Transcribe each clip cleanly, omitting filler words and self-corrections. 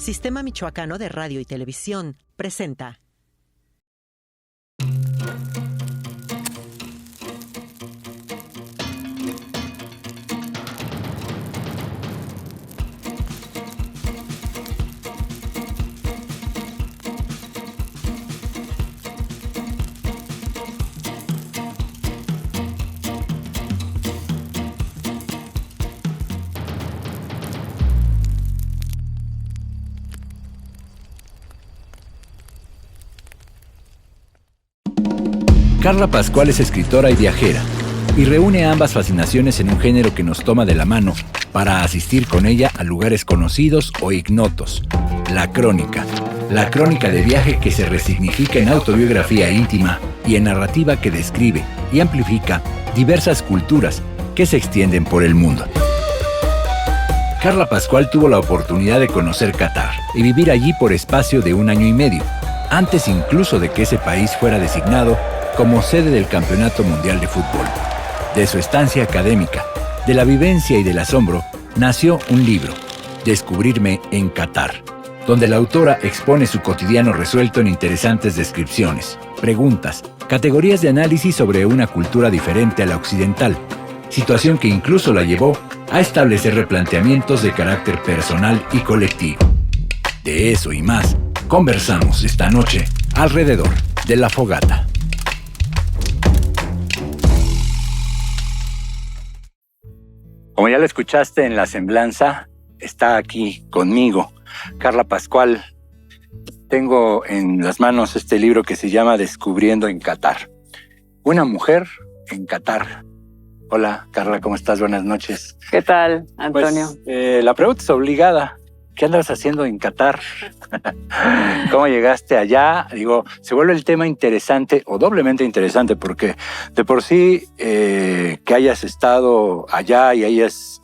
Sistema Michoacano de Radio y Televisión presenta. Carla Pascual es escritora y viajera, y reúne ambas fascinaciones en un género que nos toma de la mano para asistir con ella a lugares conocidos o ignotos: la crónica. La crónica de viaje que se resignifica en autobiografía íntima y en narrativa que describe y amplifica diversas culturas que se extienden por el mundo. Carla Pascual tuvo la oportunidad de conocer Qatar y vivir allí por espacio de 1 año y medio, antes incluso de que ese país fuera designado como sede del Campeonato Mundial de Fútbol. De su estancia académica, de la vivencia y del asombro, nació un libro, Descubrirme en Qatar, donde la autora expone su cotidiano resuelto en interesantes descripciones, preguntas, categorías de análisis sobre una cultura diferente a la occidental, situación que incluso la llevó a establecer replanteamientos de carácter personal y colectivo. De eso y más, conversamos esta noche alrededor de la fogata. Como ya lo escuchaste en la semblanza, está aquí conmigo Carla Pascual. Tengo en las manos este libro que se llama Descubriendo en Qatar. Una mujer en Qatar. Hola, Carla, ¿cómo estás? Buenas noches. ¿Qué tal, Antonio? Pues, la pregunta es obligada. ¿Qué andas haciendo en Qatar? ¿Cómo llegaste allá? Digo, se vuelve el tema interesante o doblemente interesante porque de por sí que hayas estado allá y hayas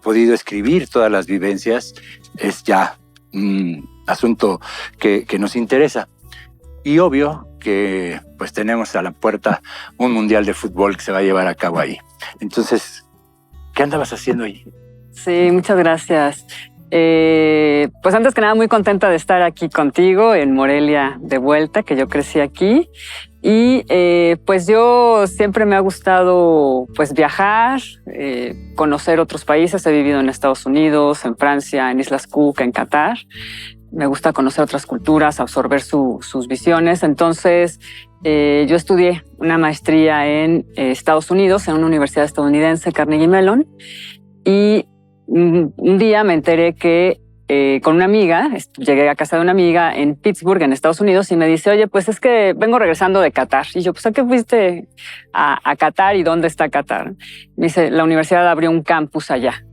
podido escribir todas las vivencias es ya un asunto que nos interesa. Y obvio que pues tenemos a la puerta un mundial de fútbol que se va a llevar a cabo ahí. Entonces, ¿qué andabas haciendo ahí? Sí, muchas gracias. Pues antes que nada, muy contenta de estar aquí contigo en Morelia de vuelta, que yo crecí aquí. Y pues yo siempre me ha gustado pues viajar, conocer otros países. He vivido en Estados Unidos, en Francia, en Islas Cook, en Qatar. Me gusta conocer otras culturas, absorber sus visiones. Entonces, yo estudié una maestría en Estados Unidos, en una universidad estadounidense, Carnegie Mellon. Y un día me enteré que con una amiga, llegué a casa de una amiga en Pittsburgh, en Estados Unidos, y me dice, oye, pues es que vengo regresando de Qatar. Y yo, pues, ¿a qué fuiste a Qatar y dónde está Qatar? Me dice, la universidad abrió un campus allá.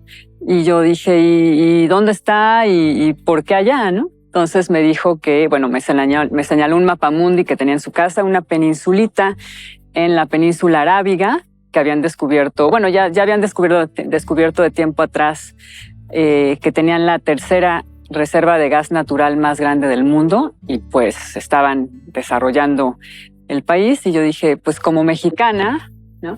Y yo dije, ¿y dónde está? ¿Y por qué allá, no? Entonces me dijo que, bueno, me señaló un mapamundi que tenía en su casa, una peninsulita en la península arábiga, que habían descubierto, bueno, ya habían descubierto de tiempo atrás que tenían la tercera reserva de gas natural más grande del mundo y pues estaban desarrollando el país. Y yo dije, pues como mexicana, ¿no?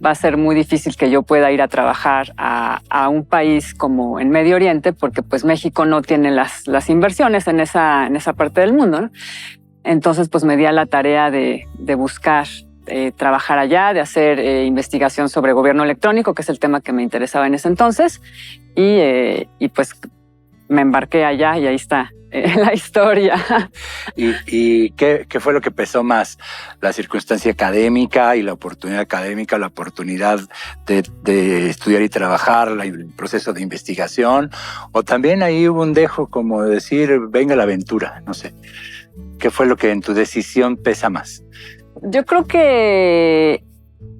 Va a ser muy difícil que yo pueda ir a trabajar a un país como en Medio Oriente porque pues México no tiene las inversiones en esa parte del mundo, ¿no? Entonces pues me di a la tarea de buscar trabajar allá, de hacer investigación sobre gobierno electrónico, que es el tema que me interesaba en ese entonces, y pues me embarqué allá y ahí está la historia. ¿Y qué fue lo que pesó más? ¿La circunstancia académica y la oportunidad académica, la oportunidad de estudiar y trabajar, el proceso de investigación? ¿O también ahí hubo un dejo como de decir, venga la aventura? No sé. ¿Qué fue lo que en tu decisión pesa más? Yo creo que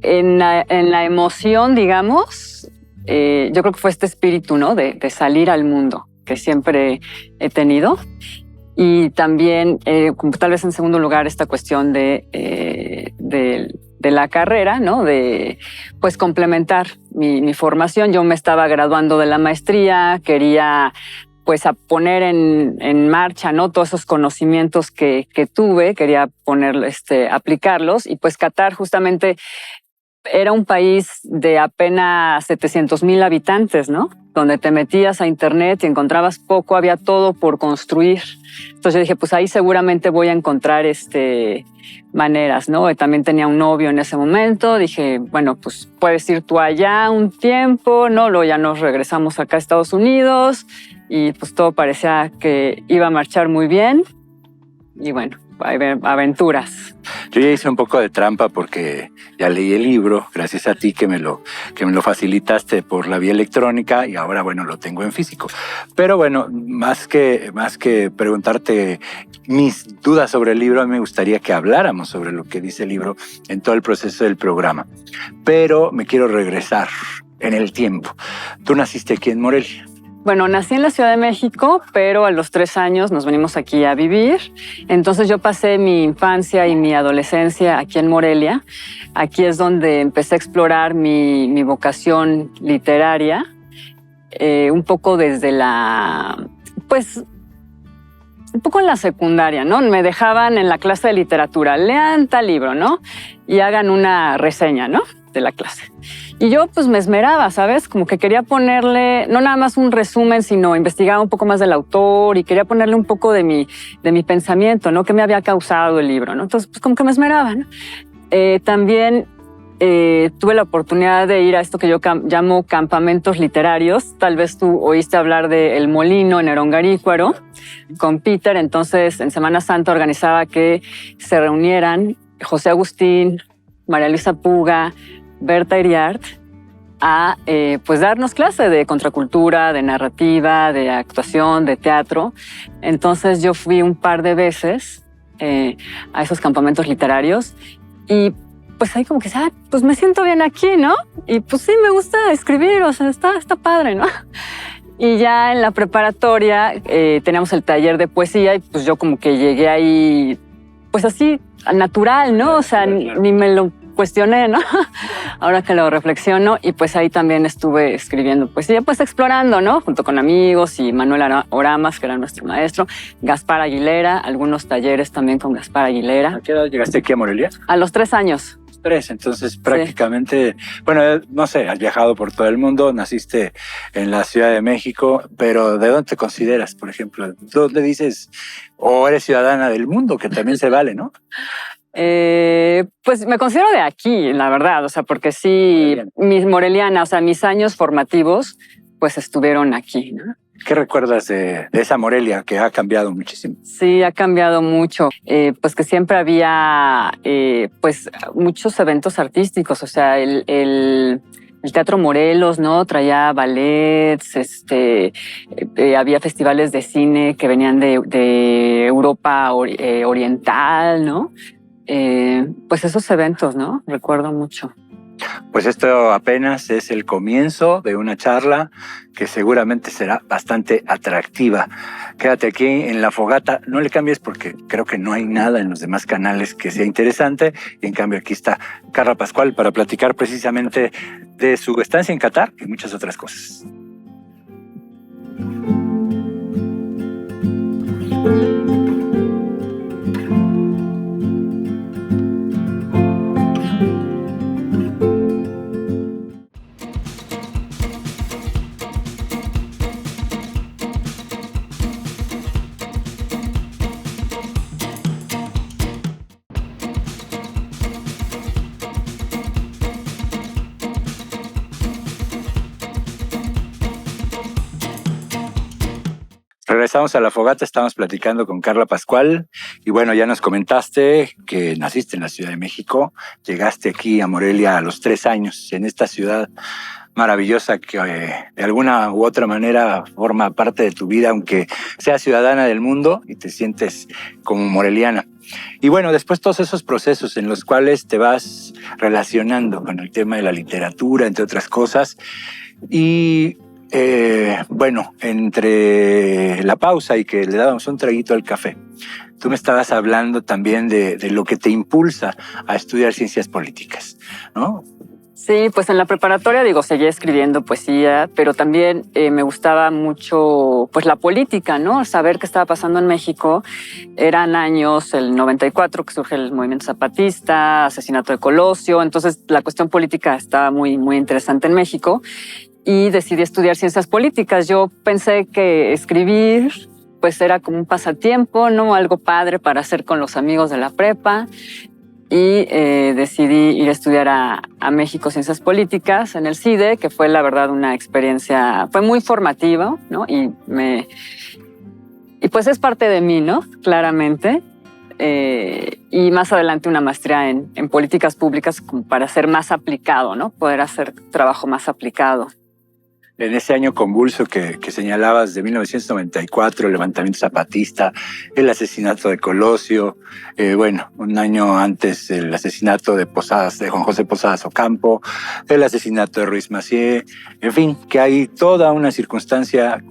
en la emoción, digamos, yo creo que fue este espíritu, ¿no? De salir al mundo que siempre he tenido. Y también, tal vez en segundo lugar, esta cuestión de la carrera, ¿no? De pues complementar mi formación. Yo me estaba graduando de la maestría, quería pues a poner en marcha, ¿no? Todos esos conocimientos que tuve, quería aplicarlos. Y pues Qatar justamente era un país de apenas 700,000 habitantes, ¿no? donde te metías a internet y encontrabas poco, había todo por construir. Entonces yo dije, pues ahí seguramente voy a encontrar maneras, ¿no? Y también tenía un novio en ese momento. Dije, bueno, pues puedes ir tú allá un tiempo, ¿no? Luego ya nos regresamos acá a Estados Unidos y pues todo parecía que iba a marchar muy bien. Y bueno, aventuras. Yo ya hice un poco de trampa porque ya leí el libro, gracias a ti que me lo facilitaste por la vía electrónica y ahora, bueno, lo tengo en físico. Pero bueno, más que preguntarte mis dudas sobre el libro, a mí me gustaría que habláramos sobre lo que dice el libro en todo el proceso del programa. Pero me quiero regresar en el tiempo. Tú naciste aquí en Morelia. Bueno, nací en la Ciudad de México, pero a los 3 años nos venimos aquí a vivir. Entonces yo pasé mi infancia y mi adolescencia aquí en Morelia. Aquí es donde empecé a explorar mi vocación literaria, un poco desde un poco en la secundaria, ¿no? Me dejaban en la clase de literatura, lean tal libro, ¿no? Y hagan una reseña, ¿no? De la clase. Y yo pues me esmeraba, ¿sabes? Como que quería ponerle, no nada más un resumen, sino investigaba un poco más del autor y quería ponerle un poco de mi pensamiento, ¿no? ¿Qué me había causado el libro, ¿no? Entonces, pues como que me esmeraba, ¿no? También tuve la oportunidad de ir a esto que yo llamo campamentos literarios. Tal vez tú oíste hablar de El Molino en Erongarícuaro con Peter. Entonces, en Semana Santa organizaba que se reunieran José Agustín, María Luisa Puga, Berta Iriart a pues darnos clase de contracultura, de narrativa, de actuación, de teatro. Entonces yo fui un par de veces a esos campamentos literarios y pues ahí como que, pues me siento bien aquí, ¿no? Y pues sí, me gusta escribir, o sea, está padre, ¿no? Y ya en la preparatoria teníamos el taller de poesía y pues yo como que llegué ahí pues así, natural, ¿no? O sea, ni me lo cuestioné, ¿no? Ahora que lo reflexiono, y pues ahí también estuve escribiendo poesía, pues explorando, ¿no? Junto con amigos y Manuel Oramas, que era nuestro maestro, Gaspar Aguilera, algunos talleres también con Gaspar Aguilera. ¿A qué edad llegaste aquí a Morelia? A los 3 años. 3, entonces prácticamente, sí. Bueno, no sé, has viajado por todo el mundo, naciste en la Ciudad de México, pero ¿de dónde te consideras, por ejemplo? ¿Dónde dices, o eres ciudadana del mundo, que también se vale, ¿no? Pues me considero de aquí, la verdad, o sea, porque sí, mis moreliana, o sea, mis años formativos, pues estuvieron aquí, ¿no? ¿Qué recuerdas de esa Morelia que ha cambiado muchísimo? Sí, ha cambiado mucho. Pues que siempre había pues muchos eventos artísticos. O sea, el Teatro Morelos, ¿no? Traía ballets, había festivales de cine que venían de Europa oriental, ¿no? Pues esos eventos, ¿no? Recuerdo mucho. Pues esto apenas es el comienzo de una charla que seguramente será bastante atractiva. Quédate aquí en La Fogata, no le cambies porque creo que no hay nada en los demás canales que sea interesante. Y en cambio aquí está Carla Pascual para platicar precisamente de su estancia en Qatar y muchas otras cosas. Regresamos a La Fogata, estamos platicando con Carla Pascual y bueno, ya nos comentaste que naciste en la Ciudad de México, llegaste aquí a Morelia a los 3 años, en esta ciudad maravillosa que de alguna u otra manera forma parte de tu vida, aunque seas ciudadana del mundo y te sientes como moreliana. Y bueno, después todos esos procesos en los cuales te vas relacionando con el tema de la literatura, entre otras cosas, y bueno, entre la pausa y que le dábamos un traguito al café, tú me estabas hablando también de lo que te impulsa a estudiar ciencias políticas, ¿no? Sí, pues en la preparatoria, seguía escribiendo poesía, pero también me gustaba mucho pues la política, ¿no? Saber qué estaba pasando en México. Eran años, el 94, que surge el movimiento zapatista, asesinato de Colosio, entonces la cuestión política estaba muy, muy interesante en México. y decidí estudiar ciencias políticas. Yo pensé que escribir pues era como un pasatiempo, ¿no? Algo padre para hacer con los amigos de la prepa. Y decidí ir a estudiar a México Ciencias Políticas en el CIDE, que fue la verdad una experiencia, fue muy formativa, ¿no? Y pues es parte de mí, ¿no? Claramente. Y más adelante una maestría en políticas públicas como para ser más aplicado, ¿no? Poder hacer trabajo más aplicado. En ese año convulso que señalabas de 1994, el levantamiento zapatista, el asesinato de Colosio, un año antes el asesinato de Juan José Posadas Ocampo, el asesinato de Ruiz Massieu, en fin, que hay toda una circunstancia,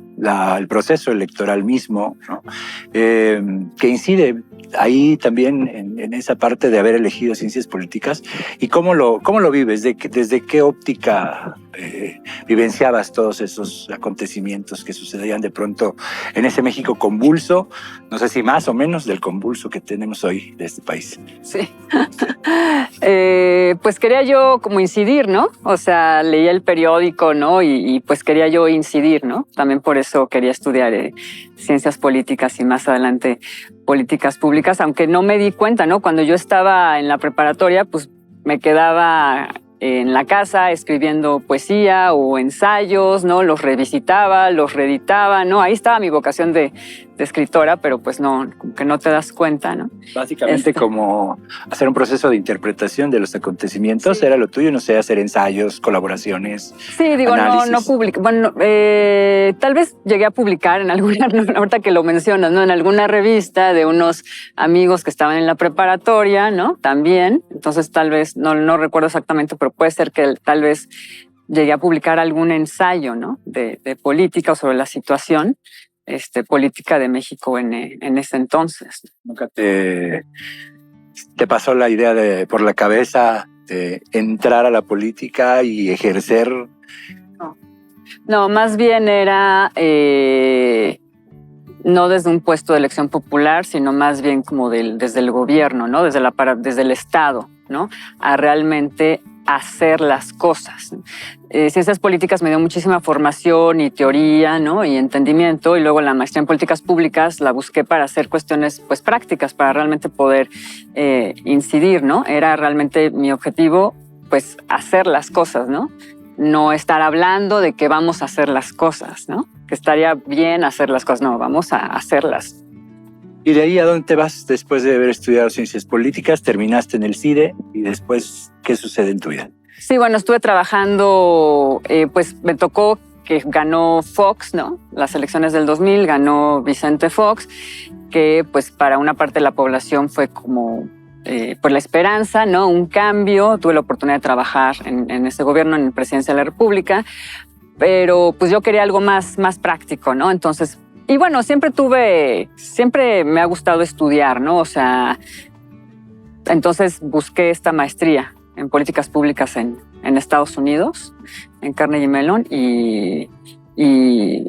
el proceso electoral mismo, ¿no? Que incide ahí también en esa parte de haber elegido ciencias políticas. ¿Y cómo lo vives? ¿Desde qué óptica vivenciabas todos esos acontecimientos que sucedían de pronto en ese México convulso? No sé si más o menos del convulso que tenemos hoy de este país. Sí. Pues quería yo como incidir, ¿no? O sea, leía el periódico, ¿no? Y pues quería yo incidir, ¿no? También por eso quería estudiar ciencias políticas y más adelante políticas públicas, aunque no me di cuenta, ¿no? Cuando yo estaba en la preparatoria, pues me quedaba en la casa escribiendo poesía o ensayos, ¿no? Los revisitaba, los reeditaba, ¿no? Ahí estaba mi vocación de escritora, pero pues no, como que no te das cuenta, ¿no? Básicamente como hacer un proceso de interpretación de los acontecimientos, sí. Era lo tuyo, no sé, hacer ensayos, colaboraciones. Sí, digo, análisis. no publico. Bueno, tal vez llegué a publicar en alguna, ahorita que lo mencionas, ¿no? En alguna revista de unos amigos que estaban en la preparatoria, ¿no? También. Entonces tal vez, no recuerdo exactamente, pero puede ser que tal vez llegué a publicar algún ensayo, ¿no? De política o sobre la situación política de México en ese entonces. ¿Nunca te pasó la idea por la cabeza de entrar a la política y ejercer? No, más bien era no desde un puesto de elección popular, sino más bien como desde el gobierno, ¿no? Desde el Estado, ¿no? A realmente hacer las cosas. Ciencias políticas me dio muchísima formación y teoría, ¿no? Y entendimiento, y luego la maestría en políticas públicas la busqué para hacer cuestiones pues prácticas, para realmente poder incidir, ¿no? Era realmente mi objetivo pues hacer las cosas, ¿no? No estar hablando de que vamos a hacer las cosas, ¿no? Que estaría bien hacer las cosas, no, vamos a hacerlas. ¿Y de ahí a dónde te vas después de haber estudiado ciencias políticas? Terminaste en el CIDE y después, ¿qué sucede en tu vida? Sí, bueno, estuve trabajando, pues me tocó que ganó Fox, ¿no? Las elecciones del 2000, ganó Vicente Fox, que pues para una parte de la población fue como pues la esperanza, ¿no? Un cambio. Tuve la oportunidad de trabajar en ese gobierno, en la Presidencia de la República, pero pues yo quería algo más práctico, ¿no? Entonces, y bueno, siempre me ha gustado estudiar, ¿no? O sea, entonces busqué esta maestría en políticas públicas en Estados Unidos, en Carnegie Mellon, y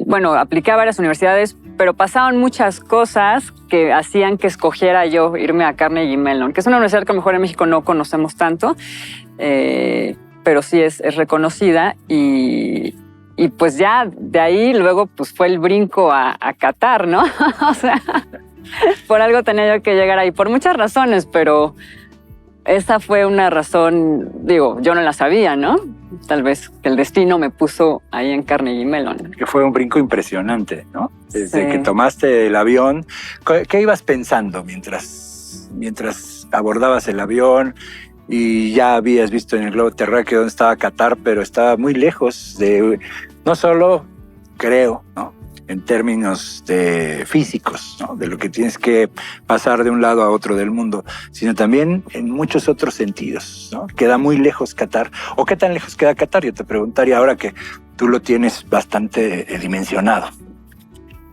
bueno, apliqué a varias universidades, pero pasaban muchas cosas que hacían que escogiera yo irme a Carnegie Mellon, que es una universidad que a lo mejor en México no conocemos tanto, pero sí es reconocida, y pues ya de ahí luego pues fue el brinco a Qatar, ¿no? O sea, por algo tenía yo que llegar ahí, por muchas razones, pero esa fue una razón, digo, yo no la sabía, ¿no? Tal vez que el destino me puso ahí en Carnegie Mellon. Que fue un brinco impresionante, ¿no? Desde que tomaste el avión, ¿qué ibas pensando mientras abordabas el avión? Y ya habías visto en el globo terráqueo dónde estaba Qatar, pero estaba muy lejos de, no solo, creo, ¿no? En términos físicos, ¿no? De lo que tienes que pasar de un lado a otro del mundo, sino también en muchos otros sentidos, ¿no? Queda muy lejos Qatar. ¿O qué tan lejos queda Qatar? Yo te preguntaría ahora que tú lo tienes bastante dimensionado.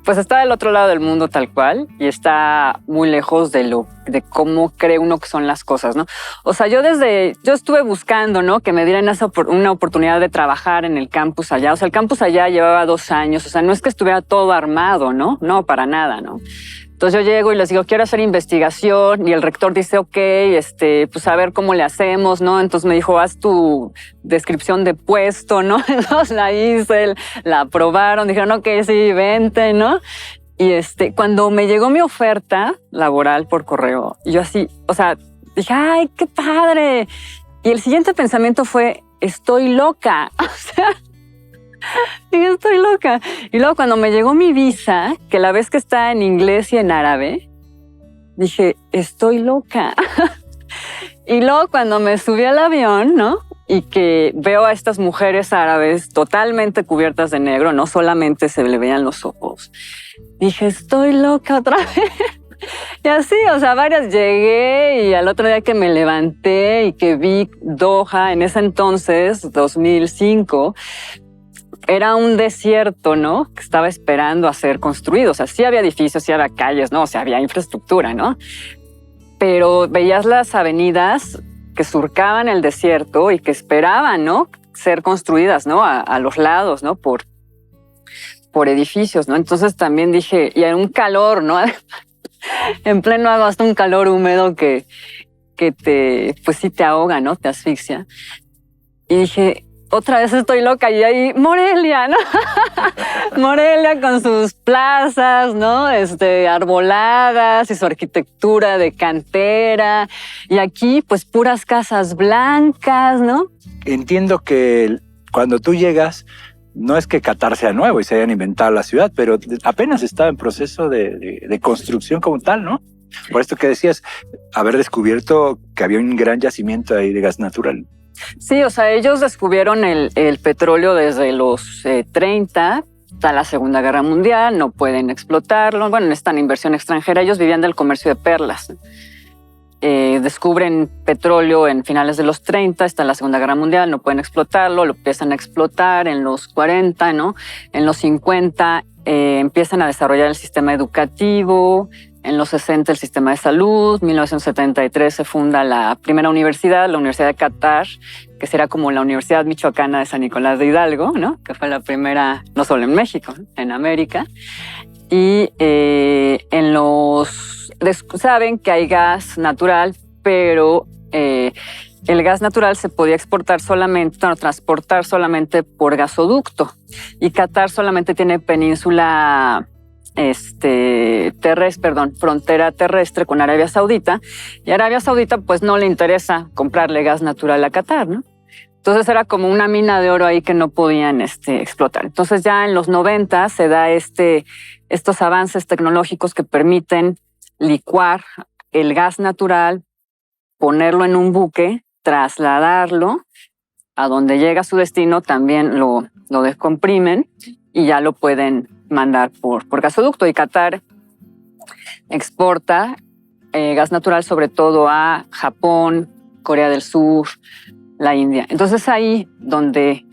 Pues está del otro lado del mundo tal cual y está muy lejos de lo de cómo cree uno que son las cosas, ¿no? O sea, yo estuve buscando, ¿no? Que me dieran una oportunidad de trabajar en el campus allá. O sea, el campus allá llevaba 2 años. O sea, no es que estuviera todo armado, ¿no? No, para nada, ¿no? Entonces yo llego y les digo, quiero hacer investigación, y el rector dice, ok, pues a ver cómo le hacemos, ¿no? Entonces me dijo, haz tu descripción de puesto, ¿no? Entonces la hice, la aprobaron, dijeron, ok, sí, vente, ¿no? Y cuando me llegó mi oferta laboral por correo, yo así, o sea, dije, ay, qué padre. Y el siguiente pensamiento fue, estoy loca. O sea, dije, estoy loca. Y luego cuando me llegó mi visa, que la ves que está en inglés y en árabe, dije, estoy loca. Y luego cuando me subí al avión, ¿no? Y que veo a estas mujeres árabes totalmente cubiertas de negro, no solamente se le veían los ojos, dije, estoy loca otra vez. Y así, o sea, varias llegué, y al otro día que me levanté y que vi Doha, en ese entonces, 2005, era un desierto, ¿no? Que estaba esperando a ser construido. O sea, sí había edificios, sí había calles, ¿no? O sea, había infraestructura, ¿no? Pero veías las avenidas que surcaban el desierto y que esperaban, ¿no? Ser construidas, ¿no? A los lados, ¿no? Por edificios, ¿no? Entonces también dije, y era un calor, ¿no? En pleno agosto, un calor húmedo que pues sí te ahoga, ¿no? Te asfixia. Y dije, otra vez estoy loca, y ahí Morelia, ¿no? Morelia con sus plazas, ¿no? Arboladas y su arquitectura de cantera. Y aquí, pues, puras casas blancas, ¿no? Entiendo que cuando tú llegas, no es que Qatar sea nuevo y se hayan inventado la ciudad, pero apenas estaba en proceso de construcción como tal, ¿no? Por esto que decías, haber descubierto que había un gran yacimiento ahí de gas natural. Sí, o sea, ellos descubrieron el petróleo desde los 30, está la Segunda Guerra Mundial, no pueden explotarlo. Bueno, necesitan inversión extranjera. Ellos vivían del comercio de perlas. Descubren petróleo en finales de los 30, está la Segunda Guerra Mundial, no pueden explotarlo, lo empiezan a explotar en los 40, ¿no? En los 50 empiezan a desarrollar el sistema educativo. En los 60 el sistema de salud, 1973 se funda la primera universidad, la Universidad de Qatar, que será como la Universidad Michoacana de San Nicolás de Hidalgo, ¿no? Que fue la primera, no solo en México, ¿no? En América. Y saben que hay gas natural, pero el gas natural se podía transportar solamente por gasoducto. Y Qatar solamente tiene frontera terrestre con Arabia Saudita, y Arabia Saudita pues no le interesa comprarle gas natural a Qatar, ¿no? Entonces era como una mina de oro ahí que no podían explotar. Entonces ya en los 90 se da estos avances tecnológicos que permiten licuar el gas natural, ponerlo en un buque, trasladarlo a donde llega a su destino, también lo descomprimen y ya lo pueden mandar por gasoducto. Y Qatar exporta gas natural sobre todo a Japón, Corea del Sur, la India. Entonces ahí donde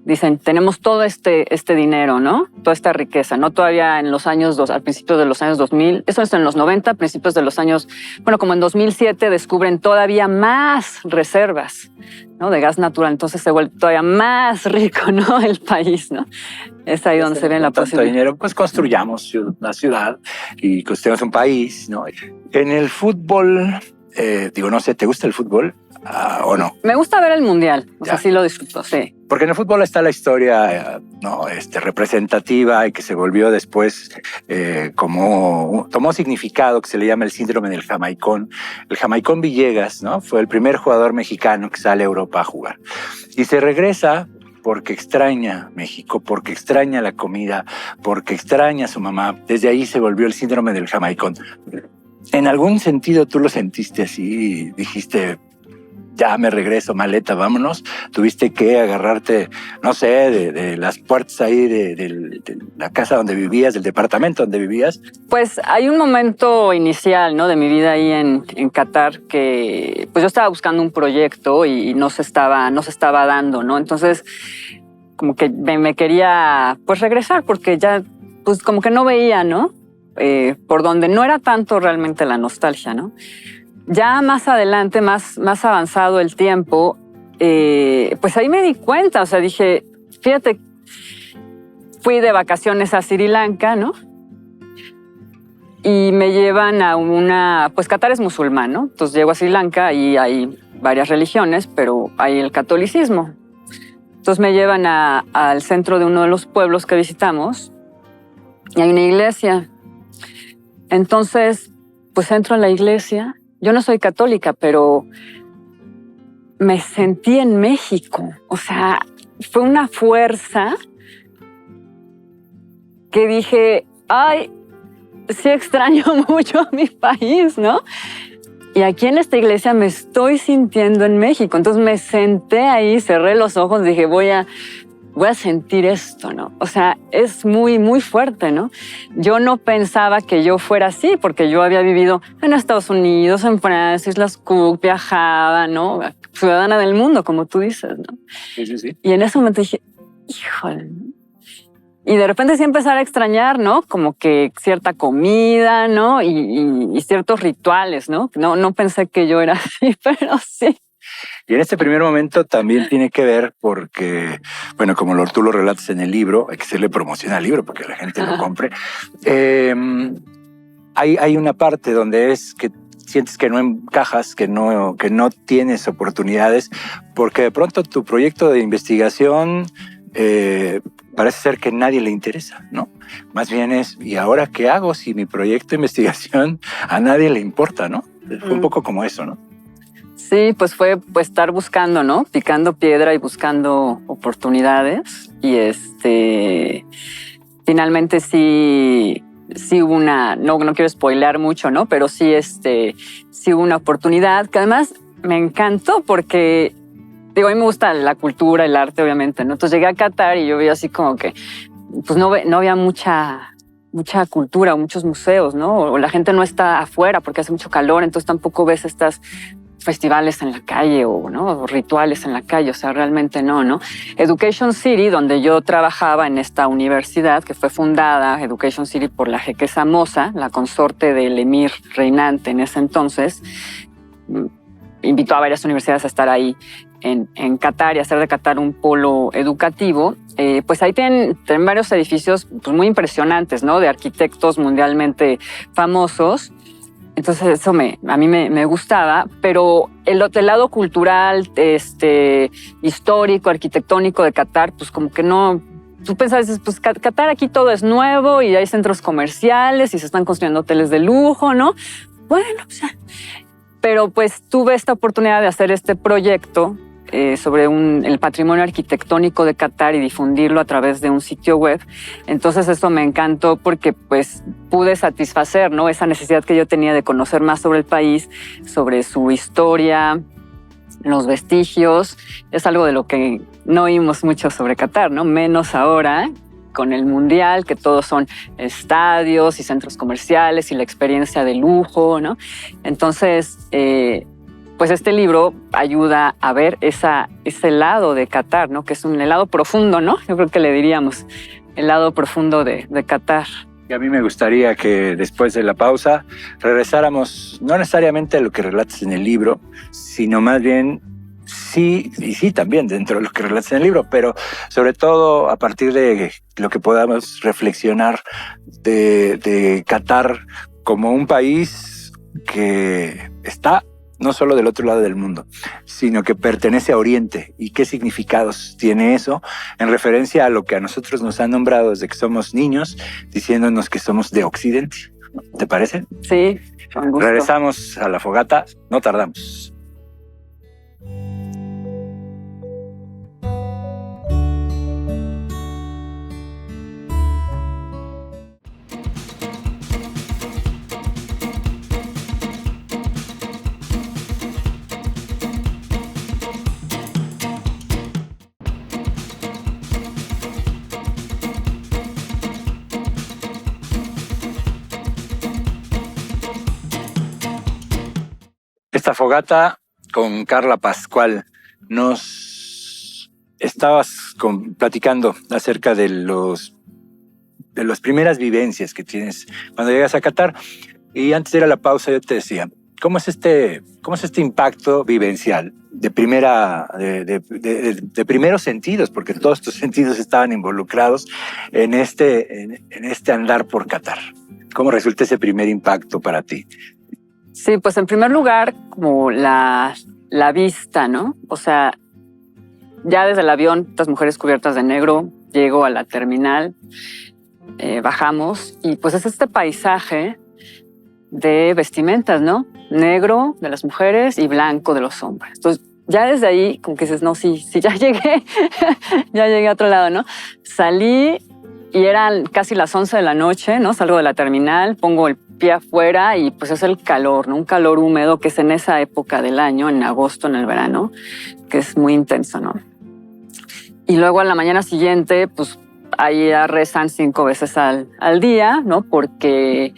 dicen, tenemos todo este dinero, ¿no? Toda esta riqueza, ¿no? Todavía en los años al principio de los años 2000, eso es en los 90, principios de los años, bueno, como en 2007 descubren todavía más reservas, ¿no? De gas natural. Entonces se vuelve todavía más rico, ¿no? El país, ¿no? Es ahí donde se ve la posibilidad. Dinero, pues construyamos una ciudad y construyamos un país, ¿no? En el fútbol, no sé, ¿te gusta el fútbol o no? Me gusta ver el mundial, o sea, sí lo disfruto, sí. Porque en el fútbol está la historia representativa y que se volvió después tomó significado, que se le llama el síndrome del Jamaicón. El Jamaicón Villegas, ¿no? Fue el primer jugador mexicano que sale a Europa a jugar. Y se regresa porque extraña México, porque extraña la comida, porque extraña a su mamá. Desde ahí se volvió el síndrome del Jamaicón. ¿En algún sentido tú lo sentiste así? Dijiste, ya me regreso, maleta, vámonos. Tuviste que agarrarte, no sé, de las puertas ahí de la casa donde vivías, del departamento donde vivías. Pues hay un momento inicial, ¿no? De mi vida ahí en Qatar que pues yo estaba buscando un proyecto y no se estaba dando, ¿no? Entonces como que me quería pues regresar porque ya pues como que no veía, ¿no? por donde no era tanto realmente la nostalgia, ¿no? Ya más adelante, más avanzado el tiempo, pues ahí me di cuenta, o sea, dije, fíjate, fui de vacaciones a Sri Lanka, ¿no? Y me llevan a pues Qatar es musulmán, ¿no? Entonces llego a Sri Lanka y hay varias religiones, pero hay el catolicismo. Entonces me llevan al centro de uno de los pueblos que visitamos y hay una iglesia. Entonces, pues entro a la iglesia. Yo no soy católica, pero me sentí en México. O sea, fue una fuerza que dije, ay, sí extraño mucho a mi país, ¿no? Y aquí en esta iglesia me estoy sintiendo en México. Entonces me senté ahí, cerré los ojos, dije, voy a sentir esto, ¿no? O sea, es muy, muy fuerte, ¿no? Yo no pensaba que yo fuera así, porque yo había vivido en Estados Unidos, en Francia, Islas Cook, viajaba, ¿no? Ciudadana del mundo, como tú dices, ¿no? Sí, sí, sí. Y en ese momento dije, híjole, ¿no? Y de repente sí empezar a extrañar, ¿no? Como que cierta comida, ¿no? Y ciertos rituales, ¿no? No pensé que yo era así, pero sí. Y en este primer momento también tiene que ver porque, bueno, como tú lo relatas en el libro, hay que hacerle promoción al libro porque la gente lo compre. Hay una parte donde es que sientes que no encajas, que no tienes oportunidades, porque de pronto tu proyecto de investigación parece ser que nadie le interesa, ¿no? Más bien es, ¿y ahora qué hago si mi proyecto de investigación a nadie le importa, ¿no? Fue un poco como eso, ¿no? Sí, pues fue estar buscando, ¿no? Picando piedra y buscando oportunidades. Y finalmente sí hubo una, no quiero spoilear mucho, ¿no? Pero sí hubo una oportunidad que además me encantó porque, digo, a mí me gusta la cultura, el arte, obviamente, ¿no? Entonces llegué a Qatar y yo vi así como que, pues no había mucha cultura o muchos museos, ¿no? O la gente no está afuera porque hace mucho calor, entonces tampoco ves estas festivales en la calle o rituales en la calle, o sea, realmente no. Education City, donde yo trabajaba en esta universidad, que fue fundada, Education City, por la jeque Somoza, la consorte del emir reinante en ese entonces, invitó a varias universidades a estar ahí en Qatar y hacer de Qatar un polo educativo. Pues ahí tienen varios edificios pues, muy impresionantes, ¿no? De arquitectos mundialmente famosos. Entonces eso a mí me gustaba, pero el lado cultural, histórico, arquitectónico de Qatar, pues como que no. Tú pensabas, pues Qatar aquí todo es nuevo y hay centros comerciales y se están construyendo hoteles de lujo, ¿no? Bueno, o sea, pero pues tuve esta oportunidad de hacer este proyecto sobre el patrimonio arquitectónico de Qatar y difundirlo a través de un sitio web. Entonces eso me encantó porque pues pude satisfacer, ¿no? Esa necesidad que yo tenía de conocer más sobre el país, sobre su historia, los vestigios. Es algo de lo que no oímos mucho sobre Qatar, ¿no? Menos ahora con el Mundial, que todos son estadios y centros comerciales y la experiencia de lujo, ¿no? Entonces, pues este libro ayuda a ver ese lado de Qatar, ¿no? Que es un lado profundo, ¿no? Yo creo que le diríamos el lado profundo de Qatar. Y a mí me gustaría que después de la pausa regresáramos no necesariamente a lo que relatas en el libro, sino más bien sí, y sí también dentro de lo que relatas en el libro, pero sobre todo a partir de lo que podamos reflexionar de Qatar como un país que está no solo del otro lado del mundo, sino que pertenece a Oriente. ¿Y qué significados tiene eso en referencia a lo que a nosotros nos han nombrado desde que somos niños, diciéndonos que somos de Occidente? ¿Te parece? Sí, con gusto. Regresamos a la fogata, no tardamos. Esta fogata con Carla Pascual. Nos estabas platicando acerca de los de las primeras vivencias que tienes cuando llegas a Qatar. Y antes de ir a la pausa yo te decía, ¿cómo es este impacto vivencial de primeros sentidos? Porque todos tus sentidos estaban involucrados en este andar por Qatar. ¿Cómo resulta ese primer impacto para ti? Sí, pues en primer lugar, como la vista, ¿no? O sea, ya desde el avión, estas mujeres cubiertas de negro, llego a la terminal, bajamos y pues es este paisaje de vestimentas, ¿no? Negro de las mujeres y blanco de los hombres. Entonces, ya desde ahí, como que dices, no, sí, ya llegué, ya llegué a otro lado, ¿no? Salí y eran casi las 11 de la noche, ¿no? Salgo de la terminal, pongo el pie afuera y pues es el calor, ¿no? Un calor húmedo que es en esa época del año, en agosto, en el verano, que es muy intenso, ¿no? Y luego a la mañana siguiente, pues ahí ya rezan 5 veces al día, ¿no? Porque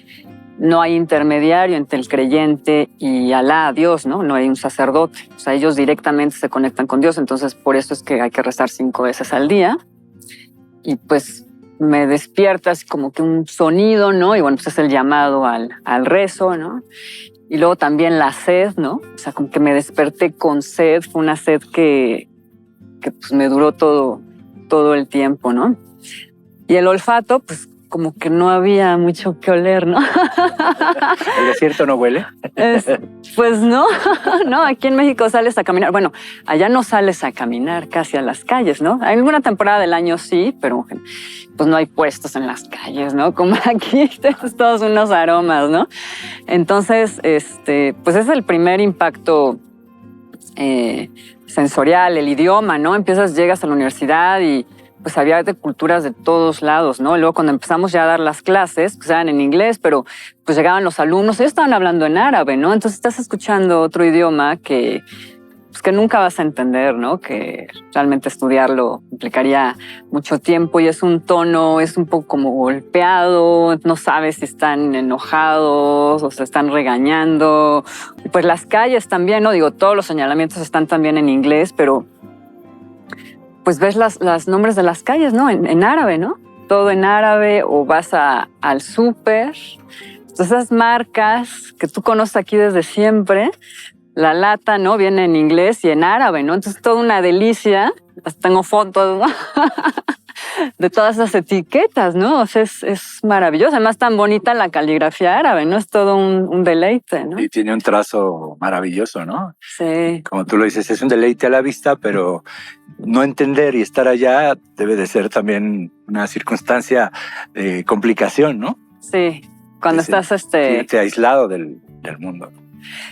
no hay intermediario entre el creyente y Alá, Dios, ¿no? No hay un sacerdote. O sea, ellos directamente se conectan con Dios. Entonces, por eso es que hay que rezar 5 veces al día. Y pues me despierta así como que un sonido, ¿no? Y bueno, pues es el llamado al rezo, ¿no? Y luego también la sed, ¿no? O sea, como que me desperté con sed. Fue una sed que pues me duró todo el tiempo, ¿no? Y el olfato, pues como que no había mucho que oler, ¿no? ¿El desierto no huele? Pues no, aquí en México sales a caminar. Bueno, allá no sales a caminar casi a las calles, ¿no? Hay alguna temporada del año sí, pero pues no hay puestos en las calles, ¿no? Como aquí, tienes todos unos aromas, ¿no? Entonces, pues es el primer impacto sensorial, el idioma, ¿no? Llegas a la universidad y pues había de culturas de todos lados, ¿no? Luego cuando empezamos ya a dar las clases, pues eran en inglés, pero pues llegaban los alumnos, ellos estaban hablando en árabe, ¿no? Entonces estás escuchando otro idioma que nunca vas a entender, ¿no? Que realmente estudiarlo implicaría mucho tiempo y es un tono, es un poco como golpeado, no sabes si están enojados o se están regañando. Y pues las calles también, ¿no? Digo, todos los señalamientos están también en inglés, pero pues ves las nombres de las calles, ¿no? En árabe, ¿no? Todo en árabe, o vas al súper. Entonces, esas marcas que tú conoces aquí desde siempre, la lata, ¿no? Viene en inglés y en árabe, ¿no? Entonces, toda una delicia. Hasta tengo fotos, ¿no? De todas esas etiquetas, ¿no? O sea, es maravilloso. Además, tan bonita la caligrafía árabe, ¿no? Es todo un deleite, ¿no? Y tiene un trazo maravilloso, ¿no? Sí. Como tú lo dices, es un deleite a la vista, pero no entender y estar allá debe de ser también una circunstancia de complicación, ¿no? Sí, cuando estás aislado del mundo.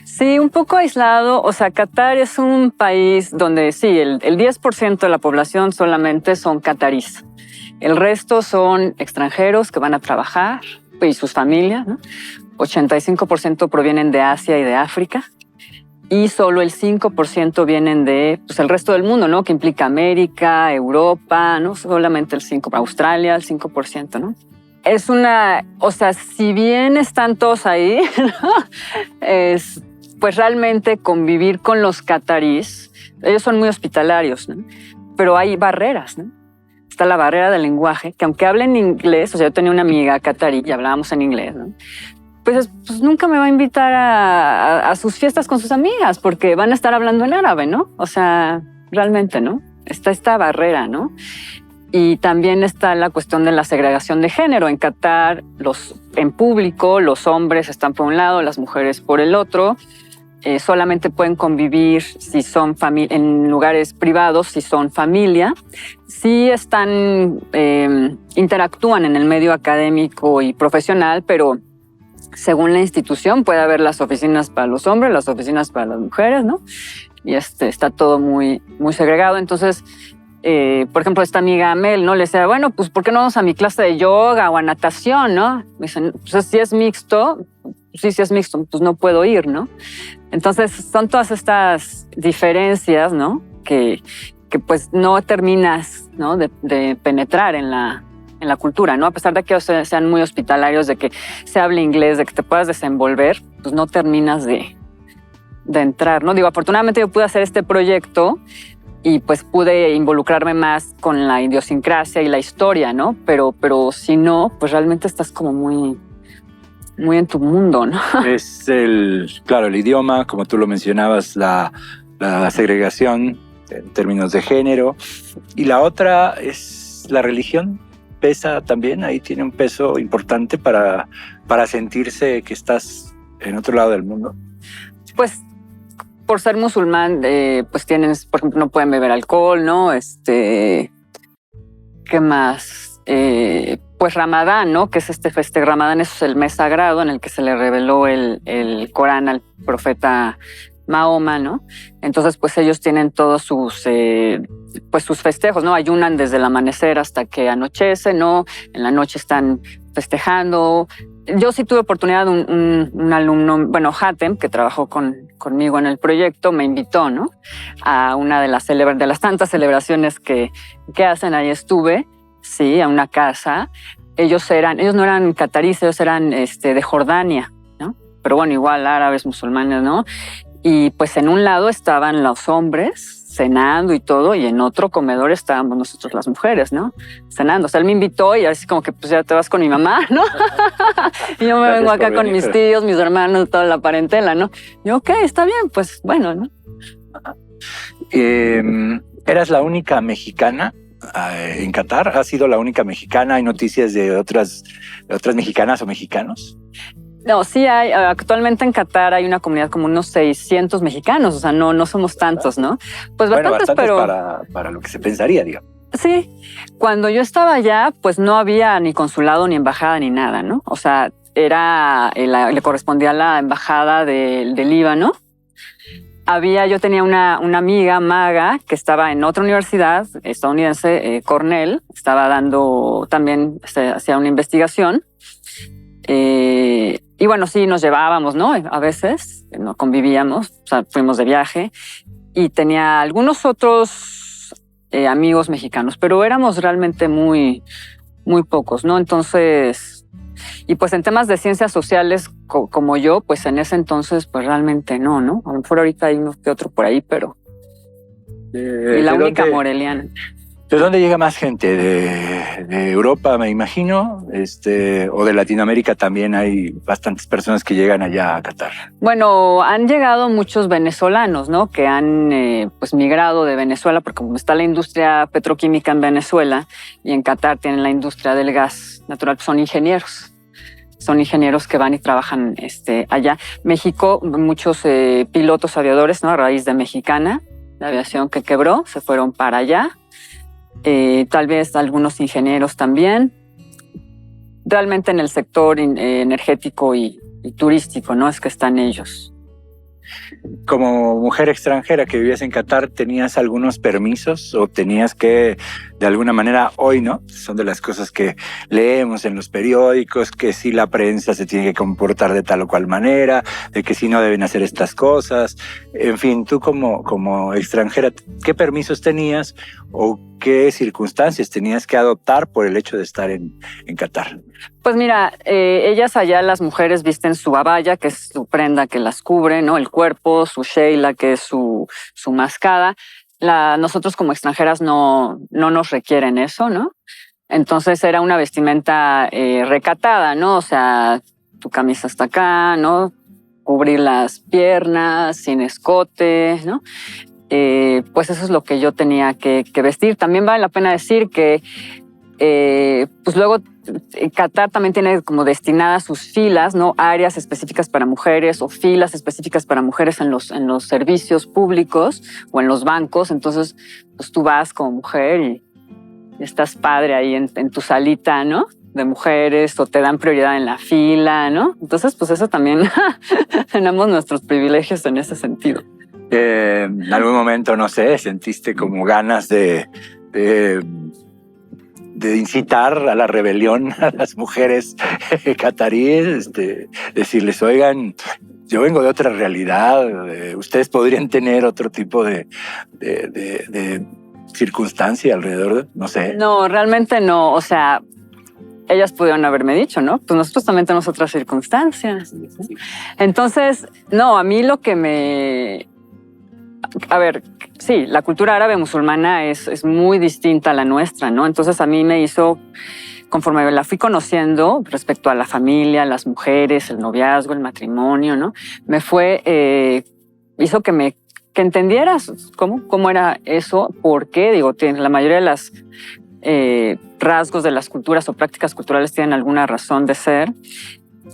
Sí, un poco aislado. O sea, Qatar es un país donde sí, el 10% de la población solamente son catarís. El resto son extranjeros que van a trabajar y sus familias, ¿no? 85% provienen de Asia y de África. Y solo el 5% vienen de pues, el resto del mundo, ¿no? Que implica América, Europa, ¿no? Solamente el 5%, Australia, el 5%, ¿no? Es o sea, si bien están todos ahí, ¿no? Pues realmente convivir con los catarís, ellos son muy hospitalarios, ¿no? Pero hay barreras, ¿no? Está la barrera del lenguaje, que aunque hablen inglés, o sea, yo tenía una amiga catarí y hablábamos en inglés, ¿no? Pues nunca me va a invitar a sus fiestas con sus amigas porque van a estar hablando en árabe, ¿no? O sea, realmente, ¿no? Está esta barrera, ¿no? Y también está la cuestión de la segregación de género. En Qatar, en público, los hombres están por un lado, las mujeres por el otro. Solamente pueden convivir si son en lugares privados, si son familia. Sí interactúan en el medio académico y profesional, pero según la institución puede haber las oficinas para los hombres, las oficinas para las mujeres, ¿no? Y está todo muy, muy segregado. Entonces, por ejemplo, esta amiga Mel, ¿no? Le decía, bueno, pues ¿por qué no vamos a mi clase de yoga o a natación, no? Me dicen, pues si es mixto, sí es mixto, pues no puedo ir, ¿no? Entonces, son todas estas diferencias, ¿no? Que pues no terminas, ¿no? de penetrar en la cultura, ¿no? A pesar de que sean muy hospitalarios, de que se hable inglés, de que te puedas desenvolver, pues no terminas de entrar, ¿no? Digo, afortunadamente yo pude hacer este proyecto y pues pude involucrarme más con la idiosincrasia y la historia, ¿no? Pero si no, pues realmente estás como muy en tu mundo, ¿no? Es claro, el idioma, como tú lo mencionabas, la segregación en términos de género. Y la otra es la religión. Pesa también, ahí tiene un peso importante para sentirse que estás en otro lado del mundo. Pues por ser musulmán, pues tienes, por ejemplo, no pueden beber alcohol, ¿no? ¿Qué más? Pues Ramadán, ¿no? Que es Ramadán es el mes sagrado en el que se le reveló el Corán al profeta Mahoma, ¿no? Entonces, pues ellos tienen todos sus festejos, ¿no? Ayunan desde el amanecer hasta que anochece, ¿no? En la noche están festejando. Yo sí tuve oportunidad, un alumno, bueno, Hatem, que trabajó conmigo en el proyecto, me invitó, ¿no? A una de las tantas celebraciones que hacen. Ahí estuve, sí, a una casa. Ellos no eran cataríes, ellos eran de Jordania, ¿no? Pero bueno, igual árabes, musulmanes, ¿no? Y pues en un lado estaban los hombres cenando y todo, y en otro comedor estábamos nosotros las mujeres, ¿no? Cenando. O sea, él me invitó y así como que pues ya te vas con mi mamá, ¿no? Y yo me vengo acá con mis tíos, mis hermanos, toda la parentela, ¿no? Y ok, está bien, pues bueno, ¿no? ¿Eras la única mexicana en Qatar? ¿Has sido la única mexicana? ¿Hay noticias de otras mexicanas o mexicanos? No, sí hay. Actualmente en Qatar hay una comunidad como unos 600 mexicanos, o sea, no somos tantos, ¿no? Pues bastantes, pero para lo que se pensaría, digamos. Sí, cuando yo estaba allá, pues no había ni consulado, ni embajada, ni nada, ¿no? O sea, le correspondía a la embajada del Líbano. Yo tenía una amiga, Maga, que estaba en otra universidad estadounidense, Cornell, estaba dando también, hacía una investigación. Y bueno, sí, nos llevábamos, ¿no? A veces, no convivíamos, o sea, fuimos de viaje y tenía algunos otros amigos mexicanos, pero éramos realmente muy, muy pocos, ¿no? Entonces, y pues en temas de ciencias sociales como yo, pues en ese entonces, pues realmente no. A lo mejor ahorita hay uno que otro por ahí, pero... y la única moreliana. ¿De dónde llega más gente? De Europa, me imagino, o de Latinoamérica también hay bastantes personas que llegan allá a Qatar. Bueno, han llegado muchos venezolanos, ¿no? Que han pues migrado de Venezuela, porque como está la industria petroquímica en Venezuela y en Qatar tienen la industria del gas natural, pues son ingenieros. Son ingenieros que van y trabajan allá. México, muchos pilotos aviadores, ¿no? A raíz de Mexicana, la aviación que quebró, se fueron para allá. Tal vez algunos ingenieros también. Realmente en el sector energético y turístico, ¿no? Es que están ellos. Como mujer extranjera que vivías en Qatar, ¿tenías algunos permisos o tenías que, de alguna manera, hoy, ¿no? Son de las cosas que leemos en los periódicos, que si la prensa se tiene que comportar de tal o cual manera, de que si no deben hacer estas cosas. En fin, tú como extranjera, ¿qué permisos tenías o qué circunstancias tenías que adoptar por el hecho de estar en Qatar? Pues mira, ellas allá, las mujeres, visten su abaya, que es su prenda que las cubre, ¿no? El cuerpo, su sheila, que es su mascada. Nosotros como extranjeras no nos requieren eso, ¿no? Entonces era una vestimenta recatada, ¿no? O sea, tu camisa hasta acá, ¿no? Cubrir las piernas, sin escote, ¿no? Pues eso es lo que yo tenía que vestir. También vale la pena decir que pues luego Qatar también tiene como destinadas sus filas, ¿no? Áreas específicas para mujeres o filas específicas para mujeres en los servicios públicos o en los bancos. Entonces, pues tú vas como mujer y estás padre ahí en tu salita, ¿no? De mujeres, o te dan prioridad en la fila, ¿no? Entonces, pues eso también tenemos nuestros privilegios en ese sentido. En algún momento, no sé, sentiste como ganas de incitar a la rebelión a las mujeres cataríes, decirles, oigan, yo vengo de otra realidad, ustedes podrían tener otro tipo de circunstancia alrededor, no sé. No, realmente no, o sea, ellas pudieron haberme dicho, ¿no? Pues nosotros también tenemos otras circunstancias. Entonces, no, a mí lo que a ver, sí, la cultura árabe musulmana es muy distinta a la nuestra, ¿no? Entonces a mí me hizo, conforme la fui conociendo respecto a la familia, las mujeres, el noviazgo, el matrimonio, ¿no? Hizo que entendieras cómo era eso, por qué, digo, la mayoría de las rasgos de las culturas o prácticas culturales tienen alguna razón de ser.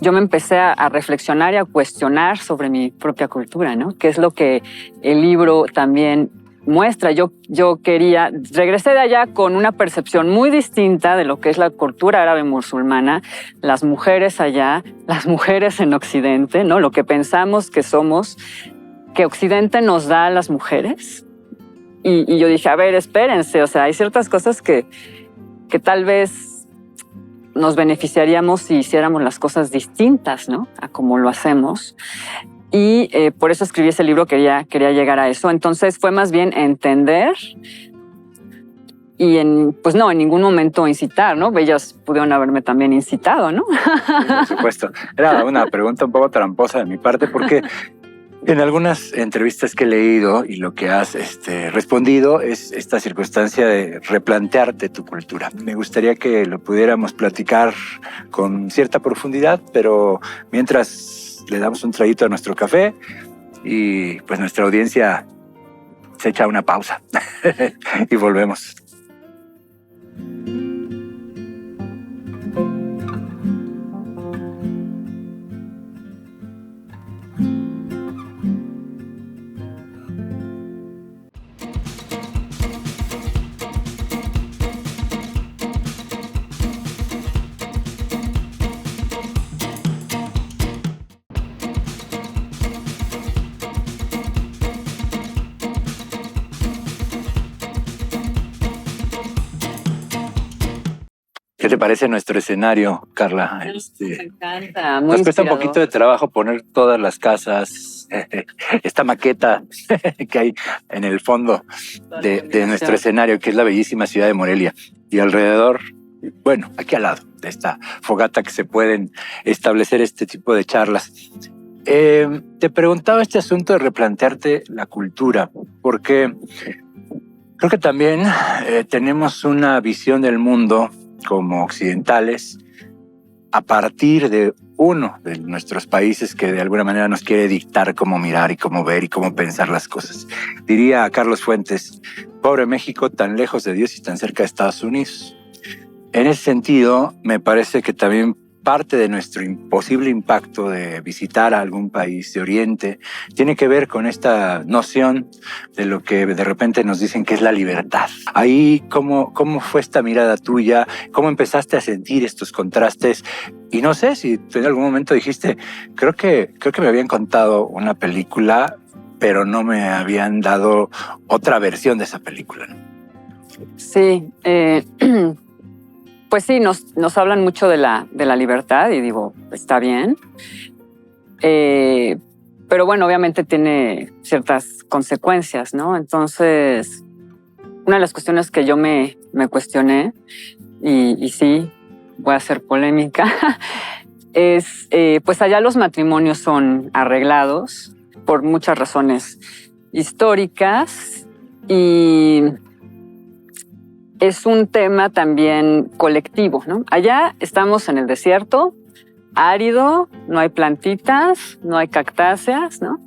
Yo me empecé a reflexionar y a cuestionar sobre mi propia cultura, ¿no? Que es lo que el libro también muestra. Yo regresé de allá con una percepción muy distinta de lo que es la cultura árabe musulmana, las mujeres allá, las mujeres en Occidente, ¿no? Lo que pensamos que somos, que Occidente nos da a las mujeres. Y yo dije, a ver, espérense, o sea, hay ciertas cosas que tal vez nos beneficiaríamos si hiciéramos las cosas distintas, ¿no? A como lo hacemos. Y por eso escribí ese libro, quería llegar a eso. Entonces fue más bien entender y pues no, en ningún momento incitar, ¿no? Ellas pudieron haberme también incitado, ¿no? Sí, por supuesto. Era una pregunta un poco tramposa de mi parte porque en algunas entrevistas que he leído y lo que has respondido es esta circunstancia de replantearte tu cultura. Me gustaría que lo pudiéramos platicar con cierta profundidad, pero mientras le damos un traguito a nuestro café y pues nuestra audiencia se echa una pausa y volvemos. ¿Qué te parece nuestro escenario, Carla? Me encanta, muy nos cuesta un inspirador. poquito de trabajo poner todas las casas, esta maqueta que hay en el fondo de nuestro escenario, que es la bellísima ciudad de Morelia. Y alrededor, bueno, aquí al lado de esta fogata que se pueden establecer este tipo de charlas. Te preguntaba este asunto de replantearte la cultura, porque creo que también tenemos una visión del mundo como occidentales a partir de uno de nuestros países que de alguna manera nos quiere dictar cómo mirar y cómo ver y cómo pensar las cosas. Diría a Carlos Fuentes, pobre México, tan lejos de Dios y tan cerca de Estados Unidos. En ese sentido, me parece que también parte de nuestro posible impacto de visitar a algún país de Oriente tiene que ver con esta noción de lo que de repente nos dicen que es la libertad. Ahí, ¿cómo fue esta mirada tuya? ¿Cómo empezaste a sentir estos contrastes? Y no sé si en algún momento dijiste, creo que me habían contado una película, pero no me habían dado otra versión de esa película, ¿no? Sí, pues sí, nos hablan mucho de la libertad y digo, está bien. Pero bueno, obviamente tiene ciertas consecuencias, ¿no? Entonces, una de las cuestiones que yo me cuestioné, y sí, voy a hacer polémica, es, pues allá los matrimonios son arreglados por muchas razones históricas y es un tema también colectivo, ¿no? Allá estamos en el desierto, árido, no hay plantitas, no hay cactáceas, ¿no?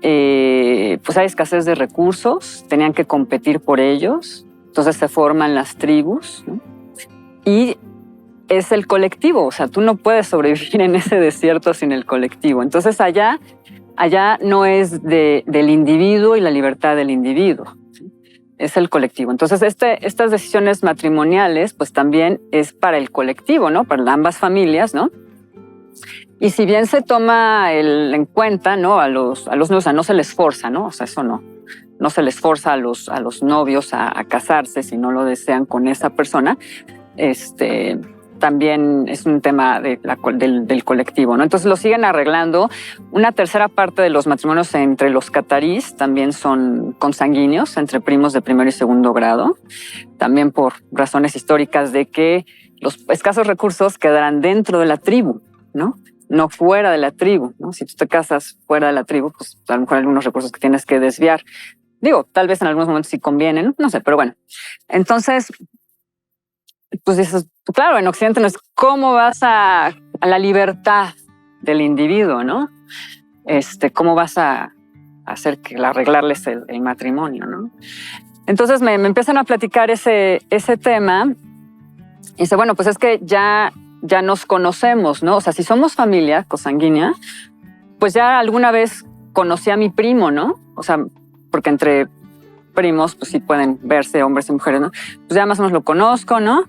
Pues hay escasez de recursos, tenían que competir por ellos, entonces se forman las tribus, ¿no? Y es el colectivo, o sea, tú no puedes sobrevivir en ese desierto sin el colectivo. Entonces allá no es del individuo y la libertad del individuo, es el colectivo. Entonces, estas decisiones matrimoniales, pues también es para el colectivo, ¿no? Para ambas familias, ¿no? Y si bien se toma en cuenta, ¿no? A los novios, o sea, no se les forza, ¿no? O sea, eso no se les forza a los novios a casarse si no lo desean con esa persona. También es un tema del colectivo, ¿no? Entonces lo siguen arreglando. Una tercera parte de los matrimonios entre los catarís también son consanguíneos, entre primos de primero y segundo grado, también por razones históricas de que los escasos recursos quedarán dentro de la tribu, ¿no? no fuera de la tribu, ¿no? Si tú te casas fuera de la tribu, pues a lo mejor hay algunos recursos que tienes que desviar. Digo, tal vez en algunos momentos sí convienen, no sé, pero bueno. Entonces, pues dices, claro, en Occidente no es cómo vas a la libertad del individuo, ¿no? Cómo vas a hacer que arreglarles el matrimonio, ¿no? Entonces me empiezan a platicar ese tema y dice, bueno, pues es que ya nos conocemos, ¿no? O sea, si somos familia consanguínea, pues ya alguna vez conocí a mi primo, ¿no? O sea, porque entre primos, pues sí pueden verse hombres y mujeres, ¿no? Pues ya más o menos lo conozco, ¿no?